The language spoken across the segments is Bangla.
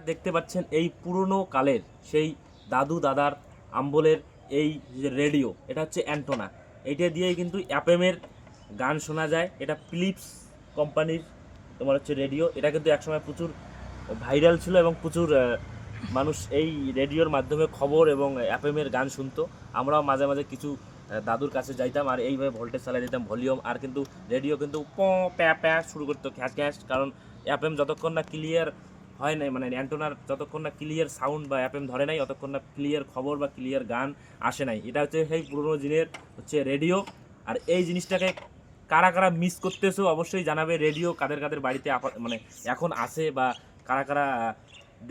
দেখতে পাচ্ছেন এই পুরনো কালের সেই দাদু দাদার আমবলের এই যে রেডিও, এটা হচ্ছে অ্যান্টোনা। এইটা দিয়েই কিন্তু এফএমের গান শোনা যায়। এটা ফিলিপস কোম্পানির তোমার হচ্ছে রেডিও। এটা কিন্তু একসময় প্রচুর ভাইরাল ছিল এবং প্রচুর মানুষ এই রেডিওর মাধ্যমে খবর এবং এফএমের গান শুনতো। আমরাও মাঝে মাঝে কিছু দাদুর কাছে যাইতাম আর এইভাবে ভোল্টেজ চালিয়ে দিতাম ভলিউম, আর কিন্তু রেডিও কিন্তু প্যা প্যা শুরু করতো, খ্যাস খ্যাস। কারণ এফএম যতক্ষণ না ক্লিয়ার হয় নাই, মানে অ্যান্টোনার যতক্ষণ না ক্লিয়ার সাউন্ড বা এফএম ধরে নাই, ততক্ষণ না ক্লিয়ার খবর বা ক্লিয়ার গান আসে নাই। এটা হচ্ছে সেই পুরোনো দিনের হচ্ছে রেডিও। আর এই জিনিসটাকে কারা কারা মিস করতেছো অবশ্যই জানাবে। রেডিও কাদের কাদের বাড়িতে মানে এখন আসে, বা কারা কারা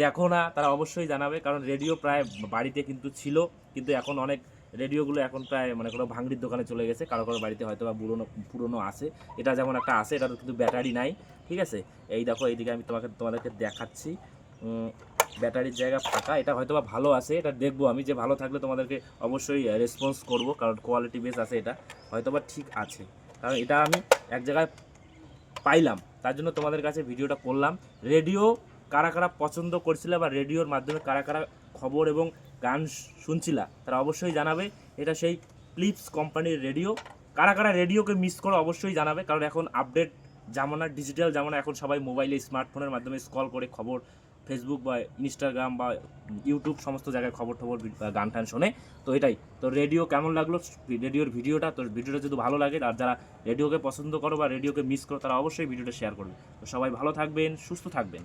দেখো না তারা অবশ্যই জানাবে। কারণ রেডিও প্রায় বাড়িতে কিন্তু ছিল, কিন্তু এখন অনেক রেডিওগুলো এখন প্রায় মানে কোনো ভাঙড়ির দোকানে চলে গেছে, কারো কারো বাড়িতে হয়তো বা পুরনো আছে। এটা যেমন একটা আছে, এটার কিন্তু ব্যাটারি নাই, ঠিক আছে। এই দেখো এইদিকে আমি তোমাদেরকে দেখাচ্ছি, ব্যাটারির জায়গা ফাঁকা। এটা হয়তো বা ভালো আছে, এটা দেখবো আমি, যে ভালো থাকলে তোমাদেরকে অবশ্যই রেসপন্স করব, কারণ কোয়ালিটি বেস আছে, এটা হয়তো বা ঠিক আছে। কারণ এটা আমি এক জায়গায় পাইলাম, তার জন্য তোমাদের কাছে ভিডিওটা করলাম। রেডিও কারা কারা পছন্দ করছিলা বা রেডিওর মাধ্যমে কারা কারা খবর এবং গান শুনছিলা তারা অবশ্যই জানাবে। এটা সেই ফিলিপস কোম্পানির রেডিও। কারা কারা রেডিওকে মিস করো অবশ্যই জানাবে, কারণ এখন আপডেট জামানা, ডিজিটাল জামানা। এখন সবাই মোবাইলে স্মার্টফোনের মাধ্যমে স্ক্রল করে খবর, ফেসবুক বা ইনস্টাগ্রাম বা ইউটিউব সমস্ত জায়গায় খবর টবর গান টান শোনে। তো এটাই তো। রেডিও কেমন লাগলো রেডিওর ভিডিওটা? তো ভিডিওটা যদি ভালো লাগে, আর যারা রেডিওকে পছন্দ করো বা রেডিওকে মিস করো, তারা অবশ্যই ভিডিওটা শেয়ার করবে। তো সবাই ভালো থাকবেন, সুস্থ থাকবেন।